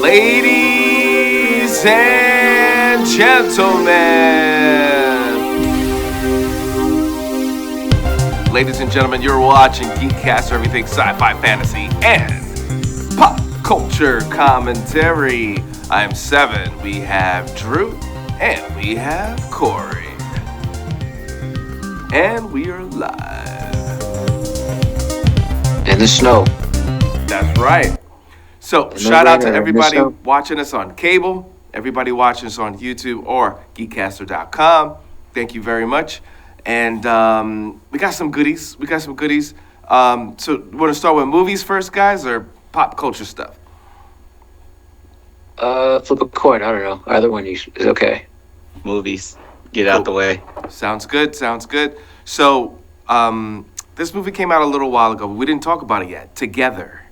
Ladies and gentlemen, you're watching GEEKCASTER, everything sci-fi, fantasy, and pop culture commentary. I'm Seven, we have Drew, and we have Corey. And we are live. In the snow. That's right. So, shout out to everybody watching us on cable, everybody watching us on YouTube or GeekCaster.com. Thank you very much. And we got some goodies. So, you want to start with movies first, guys, or pop culture stuff? Flip a coin. I don't know. Either one is okay. Movies. Get out the way. Sounds good. So, this movie came out a little while ago, but we didn't talk about it yet. Together.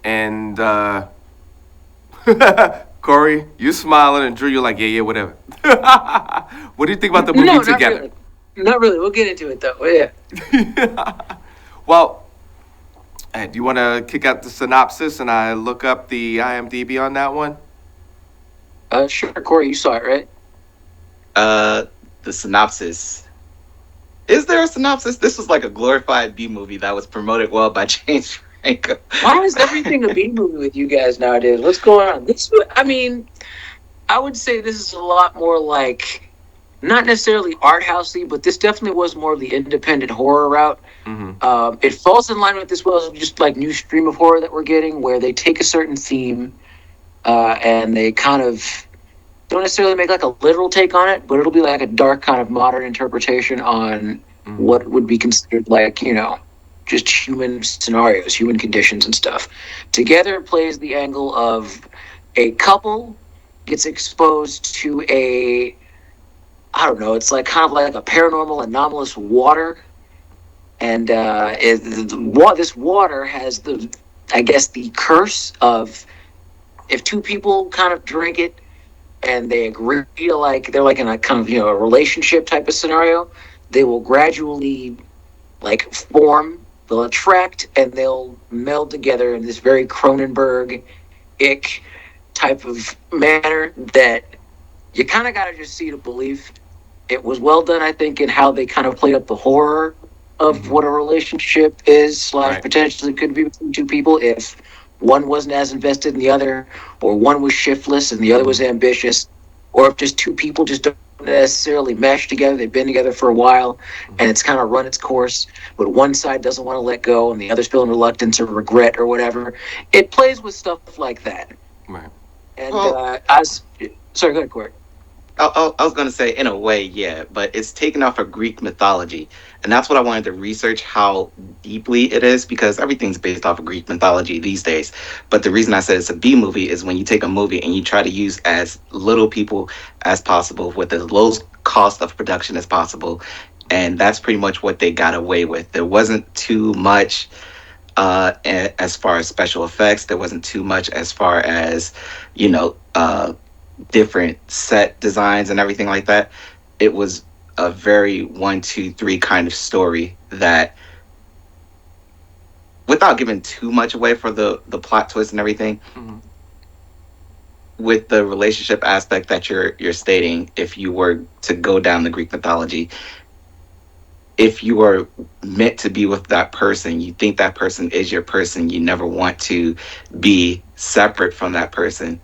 And, Corey, you smiling, and Drew, you're like, yeah, whatever. What do you think about the movie Together? Not really. We'll get into it, though. Yeah. Well, hey, do you want to kick out the synopsis and I look up the IMDb on that one? Sure. Corey, you saw it, right? The synopsis. Is there a synopsis? This was like a glorified B movie that was promoted well by James Franco. Why is everything a B movie with you guys nowadays? What's going on? I would say this is a lot more like, not necessarily art housey, but this definitely was more of the independent horror route. Mm-hmm. It falls in line with this well, just like new stream of horror that we're getting, where they take a certain theme and they kind of don't necessarily make like a literal take on it, but it'll be like a dark kind of modern interpretation on what would be considered like, just human scenarios, human conditions and stuff. Together plays the angle of a couple gets exposed to it's like kind of like a paranormal anomalous water. And this water has the curse of, if two people kind of drink it and they agree to they're like in a kind of, a relationship type of scenario, they will gradually form, they'll attract, and they'll meld together in this very Cronenberg-ick type of manner that you kind of got to just see to believe. It was well done, I think, in how they kind of played up the horror of what a relationship is / potentially could be between two people if one wasn't as invested in the other, or one was shiftless and the other was ambitious, or if just two people just don't necessarily mesh together. They've been together for a while and it's kind of run its course, but one side doesn't want to let go and the other's feeling reluctance or regret or whatever. It plays with stuff like that. Right. And sorry, go ahead, Corey. I was going to say, in a way, yeah, but it's taken off of Greek mythology. And that's what I wanted to research, how deeply it is, because everything's based off of Greek mythology these days. But the reason I said it's a B movie is when you take a movie and you try to use as little people as possible with as low cost of production as possible. And that's pretty much what they got away with. There wasn't too much as far as special effects. There wasn't too much as far as, different set designs and everything like that. It was a very 1, 2, 3 kind of story that, without giving too much away for the plot twist and everything, with the relationship aspect that you're stating, if you were to go down the Greek mythology, if you are meant to be with that person, you think that person is your person, you never want to be separate from that person,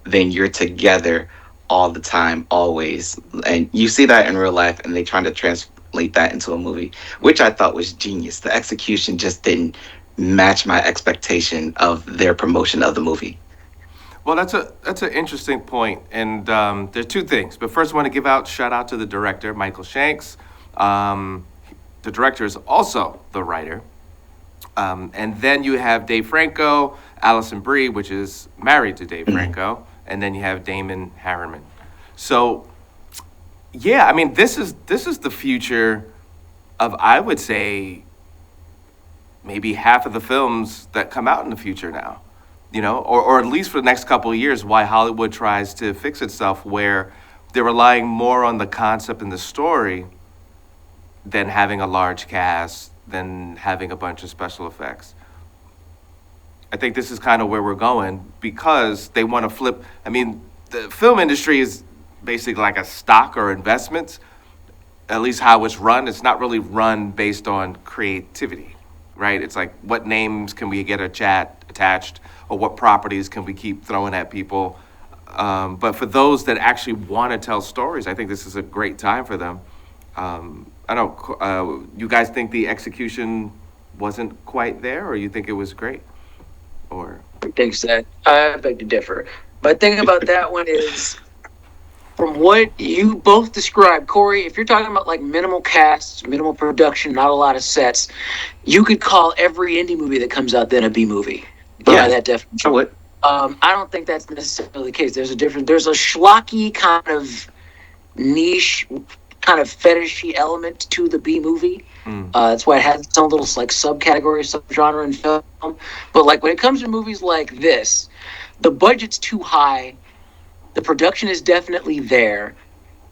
then you're together all the time, always. And you see that in real life, and they trying to translate that into a movie, which I thought was genius. The execution just didn't match my expectation of their promotion of the movie. Well, that's an interesting point, and there's two things. But first, I want to give shout out to the director, Michael Shanks. The director is also the writer. And then you have Dave Franco, Alison Brie, which is married to Dave Franco, and then you have Damon Harriman. So, yeah, I mean, this is the future of, I would say, maybe half of the films that come out in the future now, or at least for the next couple of years, why Hollywood tries to fix itself, where they're relying more on the concept and the story than having a large cast, than having a bunch of special effects. I think this is kind of where we're going because they want to flip. I mean, the film industry is basically like a stock or investments, at least how it's run. It's not really run based on creativity, right? It's like what names can we get a chat attached, or what properties can we keep throwing at people. But for those that actually want to tell stories, I think this is a great time for them. I don't. You guys think the execution wasn't quite there, or you think it was great, or Thanks, that I beg to differ. But the thing about that one is, from what you both described, Corey, if you're talking about like minimal casts, minimal production, not a lot of sets, you could call every indie movie that comes out then a B movie. By that I definition. would. I don't think that's necessarily the case. There's a different. There's a schlocky kind of niche, kind of fetishy element to the B movie. That's why it has its own little like subcategory, subgenre in film. But like when it comes to movies like this, the budget's too high. The production is definitely there.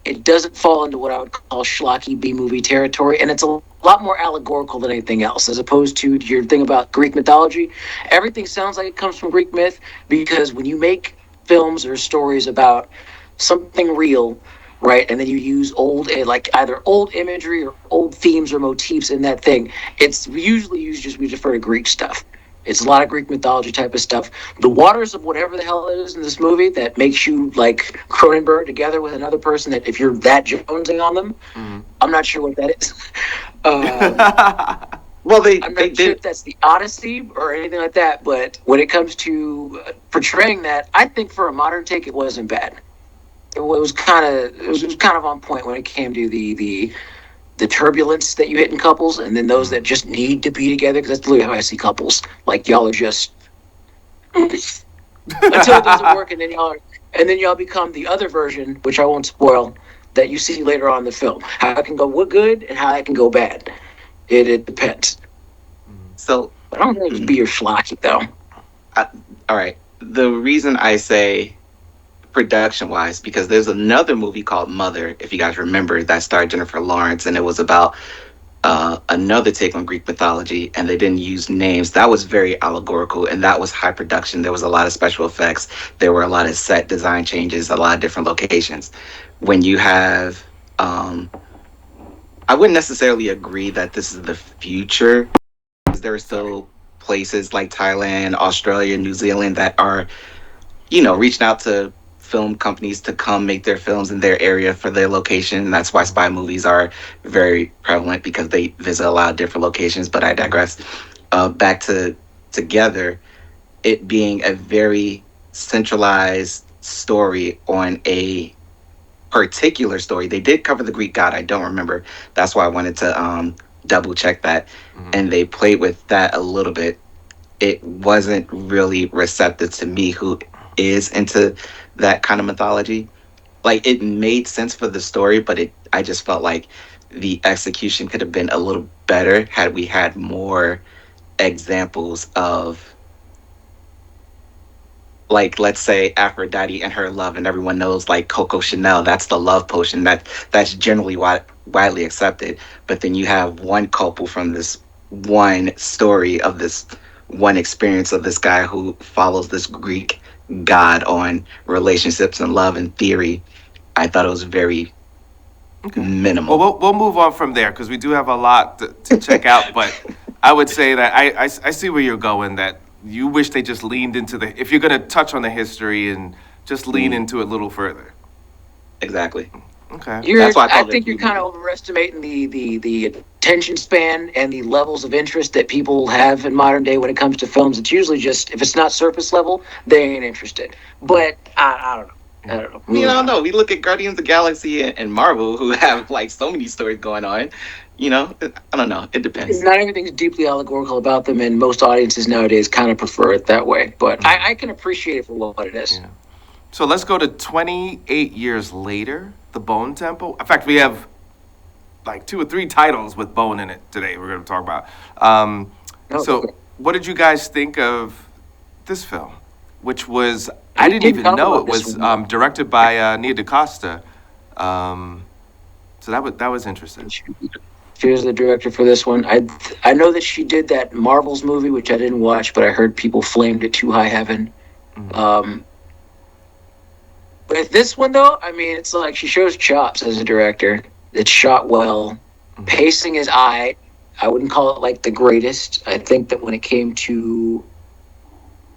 It doesn't fall into what I would call schlocky B movie territory, and it's a lot more allegorical than anything else, as opposed to your thing about Greek mythology. Everything sounds like it comes from Greek myth because when you make films or stories about something real, right, and then you use old, like either old imagery or old themes or motifs in that thing, it's usually used just we refer to Greek stuff. It's a lot of Greek mythology type of stuff. The waters of whatever the hell it is in this movie that makes you like Cronenberg together with another person that if you're that jonesing on them, I'm not sure what that is. Well, I'm they not sure did. if that's the Odyssey or anything like that, but when it comes to portraying that, I think for a modern take, it wasn't bad. It was kind of on point when it came to the turbulence that you hit in couples, and then those that just need to be together. Because that's literally how I see couples. Like y'all are just until it doesn't work, and then y'all become the other version, which I won't spoil, that you see later on in the film. How it can go good and how it can go bad. It depends. So, But I don't think it would be your schlocky though. all right. The reason I say production wise, because there's another movie called Mother, if you guys remember, that starred Jennifer Lawrence, and it was about another take on Greek mythology, and they didn't use names. That was very allegorical, and that was high production. There was a lot of special effects. There were a lot of set design changes, a lot of different locations. When you have, I wouldn't necessarily agree that this is the future. There are still places like Thailand, Australia, New Zealand that are, reaching out to film companies to come make their films in their area for their location. And that's why spy movies are very prevalent because they visit a lot of different locations. But I digress. Back to Together, it being a very centralized story on a particular story. They did cover the Greek god. I don't remember. That's why I wanted to double check that. And they played with that a little bit. It wasn't really receptive to me, who is into that kind of mythology. Like it made sense for the story, but I just felt like the execution could have been a little better had we had more examples of, like, let's say Aphrodite and her love, and everyone knows like Coco Chanel, that's the love potion that's generally widely accepted. But then you have one couple from this one story of this one experience of this guy who follows this Greek god on relationships and love and theory. I thought it was very minimal. Well, we'll move on from there because we do have a lot to check out. But I would say that I see where you're going. That you wish they just leaned into if you're going to touch on the history and just lean into it a little further. Exactly. Okay. That's why I think you're kind of overestimating the attention span and the levels of interest that people have in modern day when it comes to films. It's usually just, if it's not surface level, they ain't interested. But I don't know. I don't know. I don't know. We look at Guardians of the Galaxy and Marvel, who have like so many stories going on. I don't know. It depends. Not everything's deeply allegorical about them, and most audiences nowadays kind of prefer it that way. But I can appreciate it for what it is. Yeah. So let's go to 28 years later, The Bone Temple. In fact, we have like 2 or 3 titles with bone in it today we're going to talk about. So what did you guys think of this film? Which was, I didn't even know it was directed by Nia DaCosta. So that was interesting. She was the director for this one. I know that she did that Marvels movie, which I didn't watch, but I heard people flamed it to high heaven. Um, With this one, though, I mean, it's like she shows chops as a director. It's shot well. Pacing is I wouldn't call it like the greatest. I think that when it came to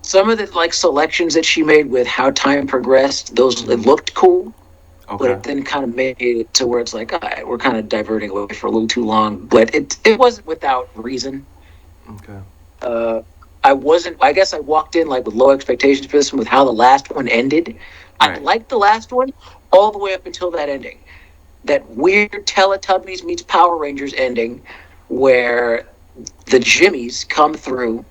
some of the like selections that she made with how time progressed, those it looked cool, but it then kind of made it to where it's like, all right, we're kind of diverting away for a little too long. But it wasn't without reason. Okay. I wasn't. I guess I walked in like with low expectations for this one, with how the last one ended. I Right. liked the last one all the way up until that ending. That weird Teletubbies meets Power Rangers ending, where the Jimmies come through,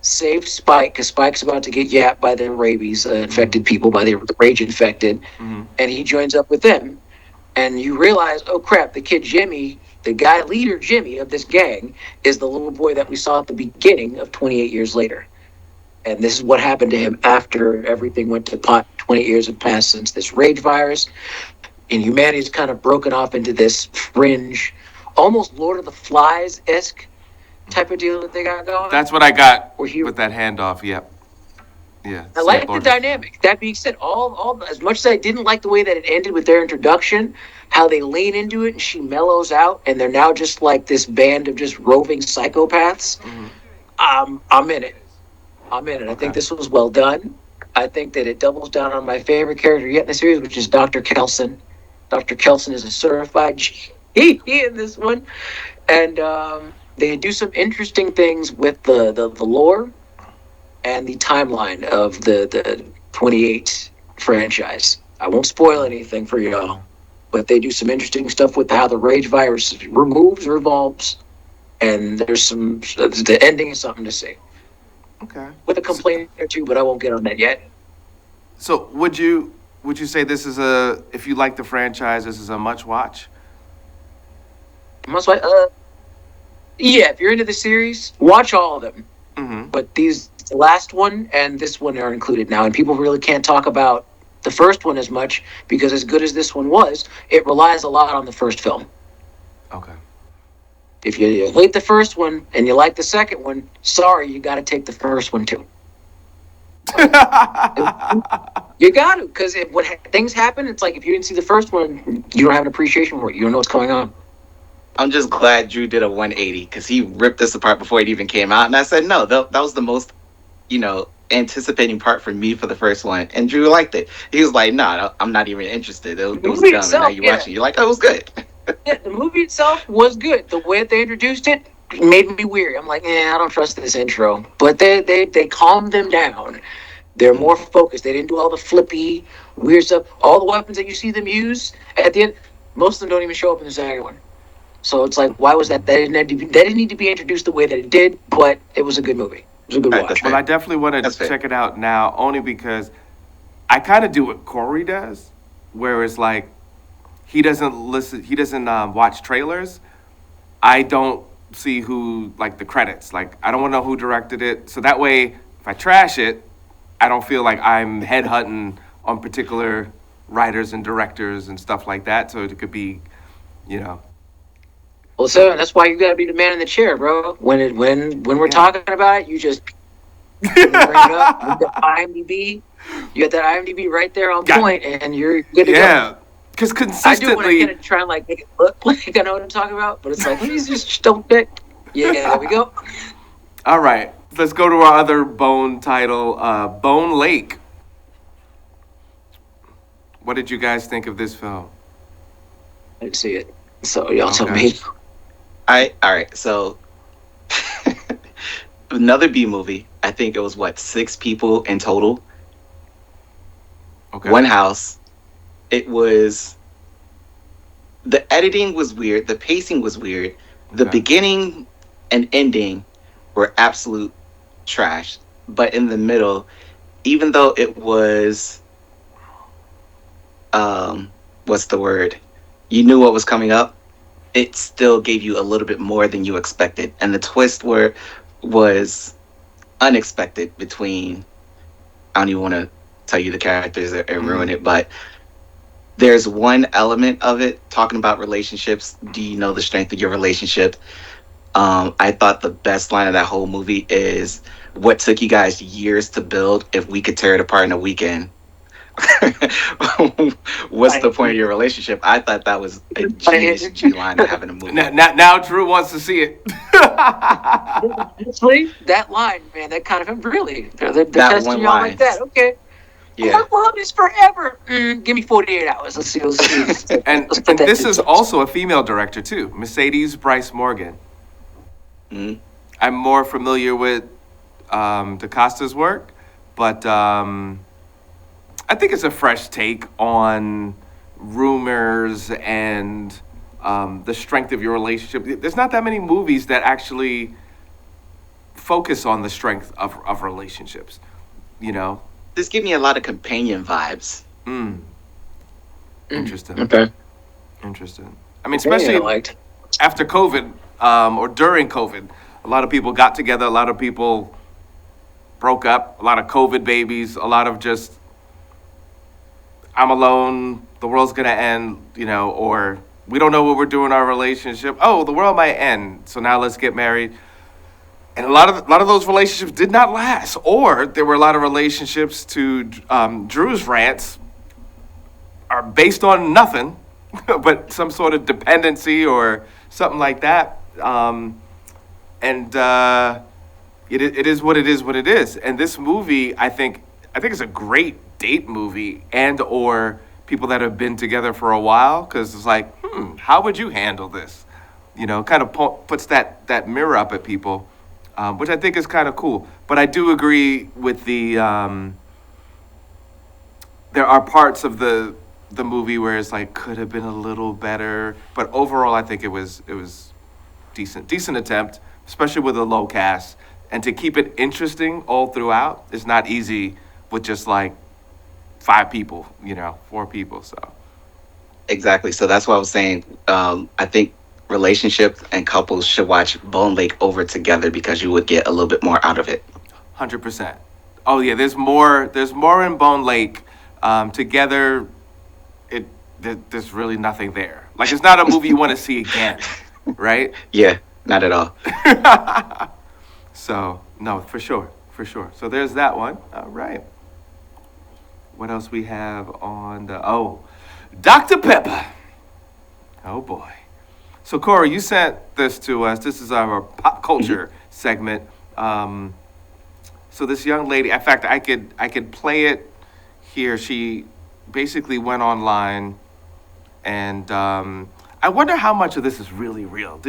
save Spike because Spike's about to get yapped by the rabies infected people, by the rage infected, and he joins up with them. And you realize, oh crap, the kid Jimmy, the guy leader Jimmy of this gang, is the little boy that we saw at the beginning of 28 years later. And this is what happened to him after everything went to pot. 28 years have passed since this rage virus, and humanity's kind of broken off into this fringe, almost Lord of the Flies-esque type of deal that they got going. That's what I got Where he- with that handoff. Yep. Yeah. I like the dynamic. That being said, all as much as I didn't like the way that it ended with their introduction, how they lean into it and she mellows out, and they're now just like this band of just roving psychopaths. I'm in it. I'm in it. I think this was well done. I think that it doubles down on my favorite character yet in the series, which is Dr. Kelson. Dr. Kelson is a certified GEEK in this one, and they do some interesting things with the lore and the timeline of the 28 franchise. I won't spoil anything for y'all, but they do some interesting stuff with how the rage virus removes or evolves, and there's some the ending is something to see. Okay. With a complaint or two, but I won't get on that yet. So would you say this is a, if you like the franchise, this is a much watch? Must yeah, if you're into the series, watch all of them. But the last one and this one are included now, and people really can't talk about the first one as much because as good as this one was, it relies a lot on the first film. Okay. If you hate the first one and you like the second one, sorry, you got to take the first one too. You got to, because when things happen, it's like if you didn't see the first one, you don't have an appreciation for it. You don't know what's going on. I'm just glad Drew did a 180 because he ripped this apart before it even came out, and I said no, that was the most, anticipating part for me for the first one, and Drew liked it. He was like, "No, I'm not even interested. It was dumb." And now you're watching, you're like, "Oh, it was good." Yeah, the movie itself was good. The way they introduced it made me weary. I'm like, I don't trust this intro. But they calmed them down. They're more focused. They didn't do all the flippy, weird stuff. All the weapons that you see them use at the end, most of them don't even show up in the second one. So it's like, why was that? That didn't need to be introduced the way that it did, but it was a good movie. It was a good watch. Well, I definitely want to check it out now, only because I kind of do what Corey does, where it's like he doesn't watch trailers. I don't see the credits. Like, I don't want to know who directed it, so that way, if I trash it, I don't feel like I'm headhunting on particular writers and directors and stuff like that. So it could be, Well, so that's why you gotta be the man in the chair, bro. When we're talking about it, you just bring it up. You got IMDb. You got that IMDb right there on point, and you're good to go. Yeah, because consistently, I do when I get to try and make it look like I know what I'm talking about, but it's like please just don't pick. Yeah, there we go. All right, let's go to our other Bone title, Bone Lake. What did you guys think of this film? I didn't see it, so y'all tell me. All right. So another B movie. I think it was 6 people in total. Okay. One house. It was, the editing was weird. The pacing was weird. The beginning and ending were absolute trash. But in the middle, even though it was, what's the word? You knew what was coming up. It still gave you a little bit more than you expected. And the twist was unexpected between, I don't even want to tell you the characters and ruin it, but There's one element of it talking about relationships. Do you know the strength of your relationship? I thought the best line of that whole movie is, "What took you guys years to build? If we could tear it apart in a weekend, what's the Right. point of your relationship?" I thought that was a But genius G line to have in a movie. Now Drew wants to see it. honestly, that line, man, that kind of really, they're That testing one you out like line. that. Okay. Yeah. Our love is forever. Give me 48 hours. Let's see. And Let's put and that this to is test. also a female director too, Mercedes Bryce Morgan. Mhm. I'm more familiar with DaCosta's work, but I think it's a fresh take on rumors and the strength of your relationship. There's not that many movies that actually focus on the strength of relationships. You know, This gave me a lot of companion vibes. mm, interesting, Okay. interesting. I mean, Yeah, I especially liked. after COVID or during COVID, a lot of people got together. A lot of people broke up. A lot of COVID babies. A lot of just I'm alone. The world's gonna end. You know, or we don't know what we're doing in our relationship. Oh, the world might end. So now let's get married. And a lot of those relationships did not last. Or there were a lot of relationships to Drew's rants are based on nothing, but some sort of dependency or something like that. And it is what it is. What it is. And this movie, I think it's a great date movie, and or people that have been together for a while, because it's like, how would you handle this? You know, kind of puts that mirror up at people, which I think is kind of cool. But I do agree with the there are parts of the movie where it's like could have been a little better, but overall I think it was decent attempt, especially with a low cast, and to keep it interesting all throughout is not easy with just like five people, four people. So Exactly. So that's why I was saying, I think relationships and couples should watch Bone Lake over together because you would get a little bit more out of it. 100%. Oh yeah, there's more in Bone Lake. Together, there's really nothing there. Like it's not a movie you want to see again, right? Yeah, not at all. So no, for sure, for sure. So there's that one. All right. What else we have on the Dr. Pepper. Oh boy. So Corey, you sent this to us. This is our pop Mhm. culture segment. Um, so this young lady, in fact, I could play it here. She basically went online, and I wonder how much of this is really real.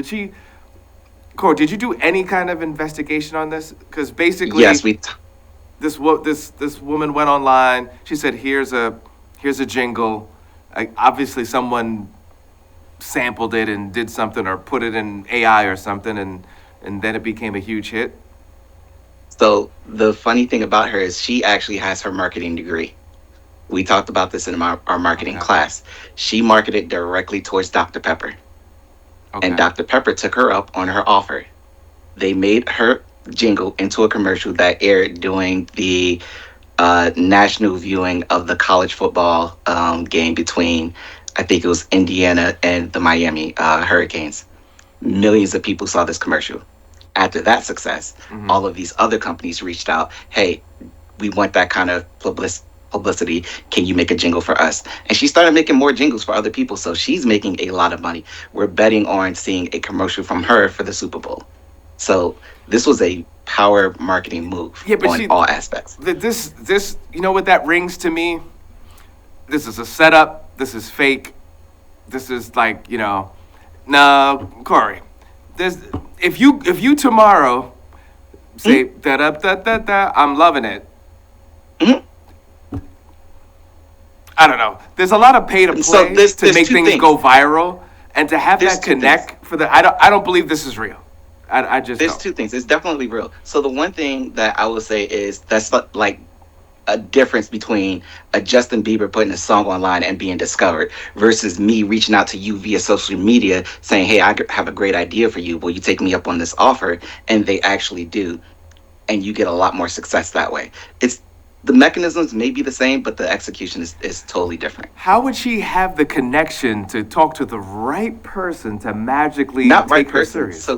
Corey, did you do any kind of investigation on this? Because Yes, basically, this woman went online. She said, "Here's a jingle." Obviously, someone sampled it and did something or put it in AI or something, and then it became a huge hit. So the funny thing about her is she actually has her marketing degree. We talked about this in our marketing Okay. class. She marketed directly towards Dr. Pepper, and Okay. Dr. Pepper took her up on her offer. They made her jingle into a commercial that aired during the national viewing of the college football game between, I think it was Indiana and the Miami Hurricanes. Millions of people saw this commercial. After that success, Hmm. all of these other companies reached out. Hey, we want that kind of publicity. Can you make a jingle for us? And she started making more jingles for other people. So she's making a lot of money. We're betting on seeing a commercial from her for the Super Bowl. So this was a power marketing move Yeah, but on she, all aspects. this, what that rings to me? This is a setup. This is fake. This is like, no, Corey. There's if you tomorrow say Mhm. da da da da da, I'm loving it. Mhm. I don't know. There's a lot of pay to So play there's to there's make two things things. go viral, and to have There's that two things. connect for the. I don't believe this is real. I just There's don't. two things. It's definitely real. So the one thing that I will say is that's like a difference between a Justin Bieber putting a song online and being discovered versus me reaching out to you via social media saying, "Hey, have a great idea for you. Will you take me up on this offer?" And they actually do, and you get a lot more success that way. It's the mechanisms may be the same, but the execution is totally different. How would she have the connection to talk to the right person to magically Not right take her person. serious?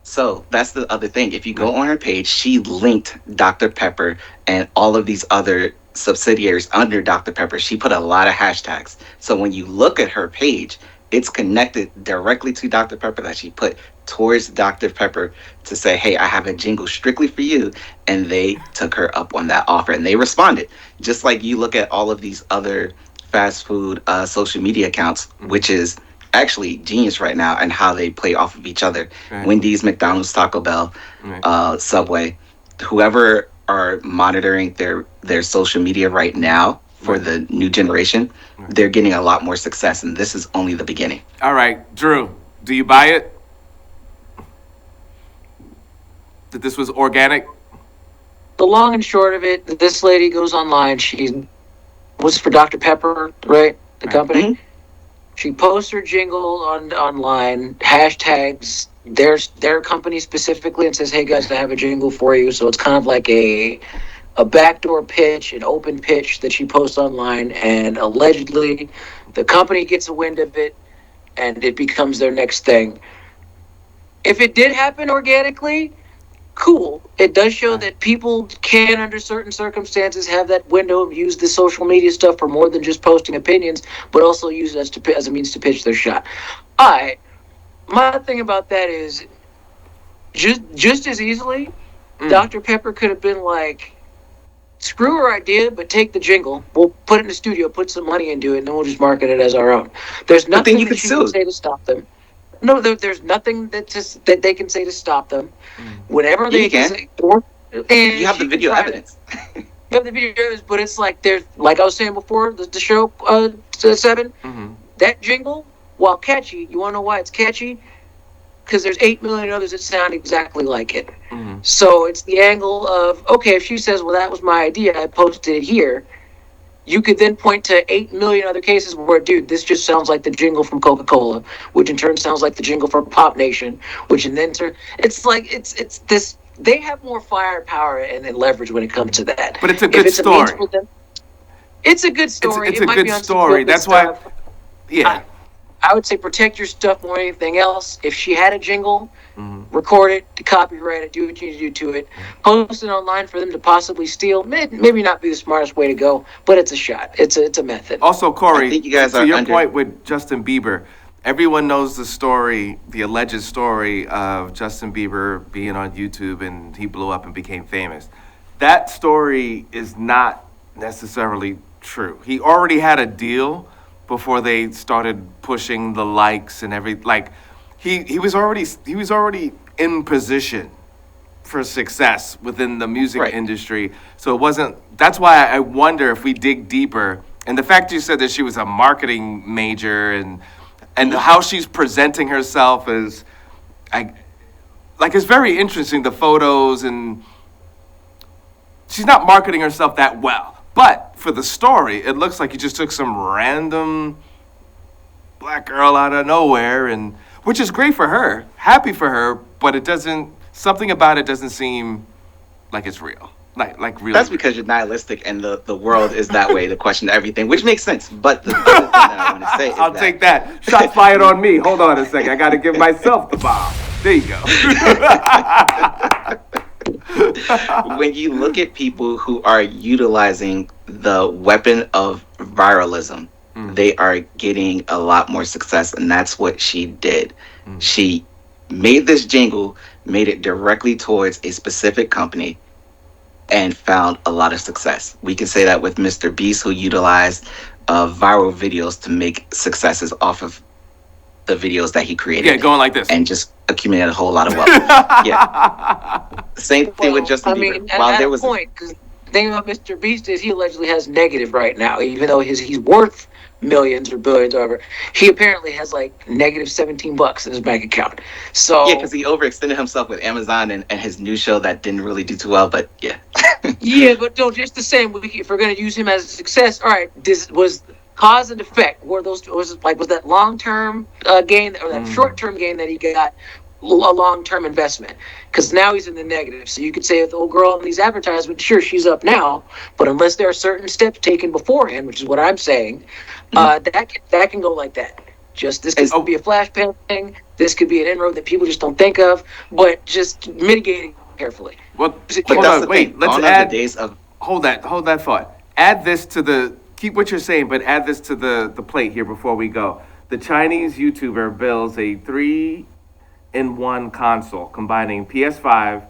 So that's the other thing. If you go Right. on her page, she linked Dr. Pepper and all of these other subsidiaries under Dr. Pepper. She put a lot of hashtags. So when you look at her page, it's connected directly to Dr. Pepper that she put towards Dr. Pepper to say, hey, I have a jingle strictly for you. And they took her up on that offer and they responded. Just like you look at all of these other fast food social media accounts, which is actually genius right now, and how they play off of each other. Right. Wendy's, McDonald's, Taco Bell, Right. Subway, whoever are monitoring their social media right now for Right. the new generation, they're getting a lot more success, and this is only the beginning. All right, Drew, do you buy it? That this was organic? The long and short of it, this lady goes online. She was for Dr. Pepper, right? The Right. company. Mhm. She posts her jingle online, hashtags their company specifically, and says, "Hey guys, I have a jingle for you." So it's kind of like a backdoor pitch, an open pitch that she posts online, and allegedly the company gets a wind of it, and it becomes their next thing. If it did happen organically, cool. It does show that people can, under certain circumstances, have that window, use the social media stuff for more than just posting opinions, but also use it as a means to pitch their shot. My thing about that is, just as easily, Dr. Pepper could have been like, screw her idea, but take the jingle. We'll put it in the studio, put some money into it, and then we'll just market it as our own. There's But then nothing you that could she can sue. say to stop them. No, there's nothing that they can say to stop them. Whenever Yeah, they you can. say, and You have the she can video try to- evidence. You have the video evidence, but it's like there's, like I was saying before, the show 7. Mm-hmm. That jingle, while catchy, you want to know why it's catchy? Because there's 8 million others that sound exactly like it. Mm-hmm. So it's the angle of, okay, if she says, well, that was my idea, I posted it here, you could then point to 8 million other cases where, dude, this just sounds like the jingle from Coca-Cola, which in turn sounds like the jingle from Pop Nation, which in then turn, it's like, it's this, they have more firepower and leverage when it comes to that. But it's a If good it's a means story. for them, it's a good story. It's It a might good be on some story. clickbait That's why, stuff. yeah. I would say protect your stuff more than anything else. If she had a jingle, Mhm. record it, copyright it, do what you need to do to it, post it online for them to possibly steal. Maybe not be the smartest way to go, but it's a shot. It's a method. Also, Corey, I think you guys to are your under- point with Justin Bieber, everyone knows the story, the alleged story of Justin Bieber being on YouTube and he blew up and became famous. That story is not necessarily true. He already had a deal before they started pushing the likes and he was already in position for success within the music Right. industry. So it wasn't, that's why I wonder if we dig deeper. And the fact you said that she was a marketing major and how she's presenting herself is, it's very interesting, the photos, and she's not marketing herself that well. But for the story, it looks like you just took some random black girl out of nowhere, and which is great for her, happy for her, but it doesn't, something about it doesn't seem like it's real. Like real. That's because you're nihilistic and the world is that way to question everything, which makes sense. But the other thing that I want to say is I'll take that. Shots fired on me. Hold on a second. I got to give myself the bomb. There you go. when you look at people who are utilizing the weapon of viralism, they are getting a lot more success, and that's what she did. She made this jingle, made it directly towards a specific company, and found a lot of success. We can say that with Mr. Beast, who utilized viral videos to make successes off of the videos that he created. Yeah, going like this. And just accumulated a whole lot of wealth. Yeah. Same thing with Justin Bieber. At a point, because the thing about Mr. Beast is he allegedly has negative right now, even though he's worth millions or billions or whatever. He apparently has like negative $17 in his bank account. So yeah, because he overextended himself with Amazon and his new show that didn't really do too well. But yeah. yeah, but no, just the same. If we're going to use him as a success, all right, this was cause and effect. Was that long term gain or that short term gain that he got? long-term investment, because now he's in the negative. So you could say, if the old girl in these advertisements, sure, she's up now, but unless there are certain steps taken beforehand, which is what I'm saying, that can go like that. Just this could be a flashpoint thing. This could be an inroad that people just don't think of, but just mitigating carefully. Well, But hold that's on, the wait. thing. Let's Gone are add. the days of Hold that thought. Add this to the. Keep what you're saying, but add this to the plate here before we go. The Chinese YouTuber builds a 3-in-1 console combining PS5,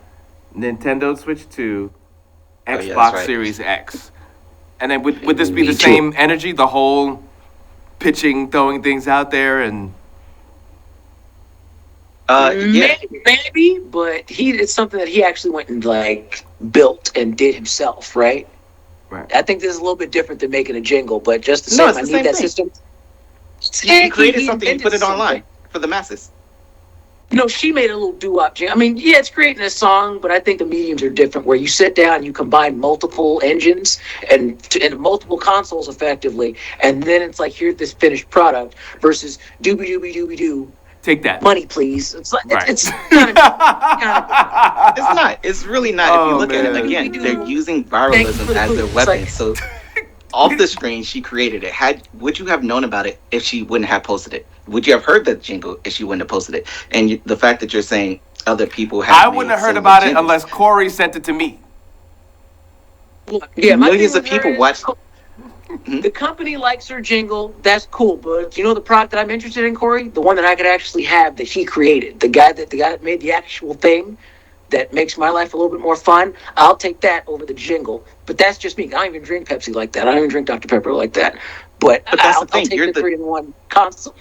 Nintendo Switch 2, yeah, Xbox that's right. Series X. And then would this be Me the too. same energy? The whole pitching, throwing things out there, and yeah. Maybe, but it's something that he actually went and like built and did himself, right? right. I think this is a little bit different than making a jingle, but just the No, same, it's I the need same that thing. system. You created something and invented put it online something. for the masses. No, she made a little doo-wop jingle. I mean, yeah, it's creating a song, but I think the mediums are different, where you sit down and you combine multiple engines and multiple consoles effectively, and then it's like, here's this finished product versus doobie doobie doobie doo. Take that. Money, please. It's like Right. it's kind of It's not. It's really not. If you Oh, look at it man. again, they're using Thank you viralism for the as their clue. It's weapon. like- So off the screen, she created it. Would you have known about it if she wouldn't have posted it? Would you have heard the jingle if she wouldn't have posted it? And the fact that you're saying other people have I wouldn't have heard about it unless Corey sent it to me. yeah, my millions thing of with her people is, watch. The company likes her jingle. That's cool, but you know the product that I'm interested in, Corey, the one that I could actually have that he created, the guy that made the actual thing that makes my life a little bit more fun. I'll take that over the jingle. But that's just me. I don't even drink Pepsi like that. I don't even drink Dr. Pepper like that. But But that's I'll the thing. take You're the the 3-in-1 console.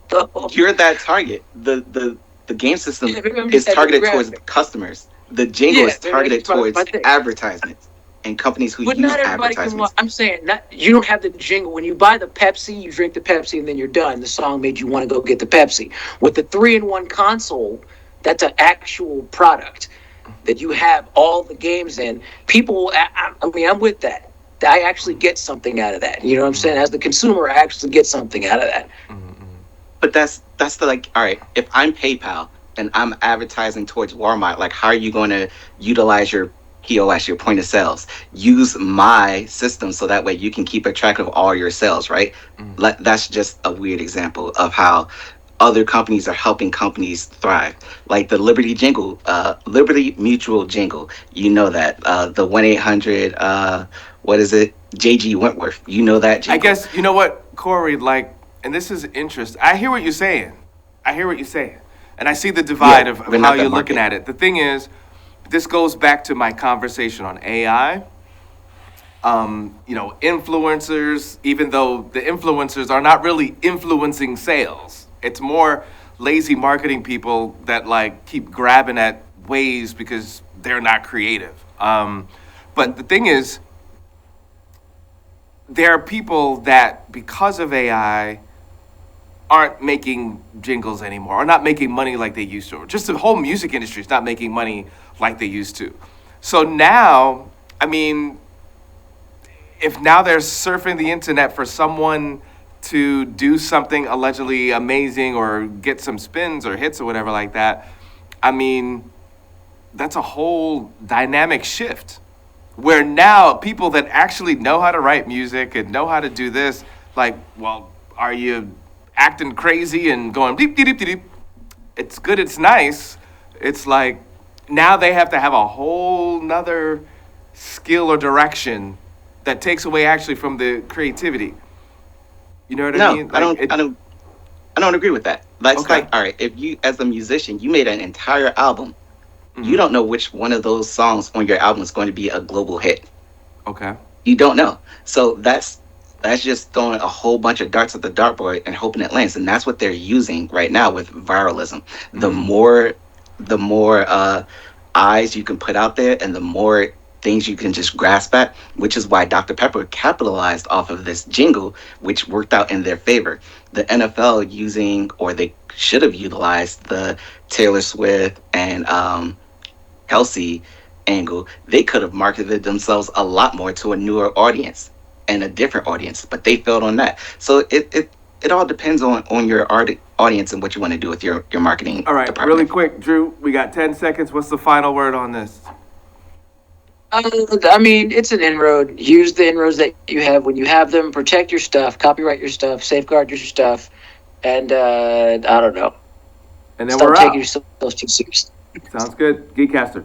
though. You're that target. The game system Yeah, maybe I'm is just that targeted towards demographic. customers. The jingle Yeah, is maybe targeted that's my towards thing. advertisements and companies who But use not everybody can. advertisements. I'm saying you don't have the jingle. When you buy the Pepsi, you drink the Pepsi, and then you're done. The song made you want to go get the Pepsi. With the 3-in-1 console, that's an actual product that you have all the games in. People, I mean, I'm with that. I actually get something out of that. You know what I'm saying? As the consumer, I actually get something out of that. But that's the like. All right, if I'm PayPal and I'm advertising towards Walmart, like how are you going to utilize your POS, your point of sales? Use my system so that way you can keep a track of all your sales, right? That's just a weird example of how other companies are helping companies thrive. Like the Liberty jingle, Liberty Mutual jingle. You know that the 1-800. What is it? JG Wentworth. You know that jingle. I guess you know what, Corey. Like, and this is interesting. I hear what you're saying. And I see the divide Yeah, of we're how not that you're looking market. at it. The thing is, this goes back to my conversation on AI. Influencers, even though the influencers are not really influencing sales, it's more lazy marketing people that like keep grabbing at ways because they're not creative. But the thing is, there are people that, because of AI, aren't making jingles anymore, or not making money like they used to, or just the whole music industry is not making money like they used to. So now, I mean, if now they're surfing the internet for someone to do something allegedly amazing or get some spins or hits or whatever like that, I mean, that's a whole dynamic shift where now people that actually know how to write music and know how to do this, like, well, are you acting crazy and going deep, deep, deep, deep? It's good, it's nice. It's like now they have to have a whole nother skill or direction that takes away actually from the creativity. You know what I No, mean? I don't. I don't agree with that. That's Okay. like, all right, if you, as a musician, you made an entire album, you don't know which one of those songs on your album is going to be a global hit. Okay. You don't know. So that's just throwing a whole bunch of darts at the dartboard and hoping it lands. And that's what they're using right now with viralism. The more eyes you can put out there, and the more things you can just grasp at, which is why Dr. Pepper capitalized off of this jingle, which worked out in their favor. The NFL using, or they should have utilized, the Taylor Swift and Kelsey angle. They could have marketed themselves a lot more to a newer audience and a different audience, but they failed on that. So it all depends on your audience and what you want to do with your marketing All right, department. really quick, Drew. We got 10 seconds. What's the final word on this? I mean, it's an inroad. Use the inroads that you have when you have them. Protect your stuff. Copyright your stuff. Safeguard your stuff. And I don't know. And then Stop we're taking out. yourself too seriously. Sounds good. GEEKCASTER.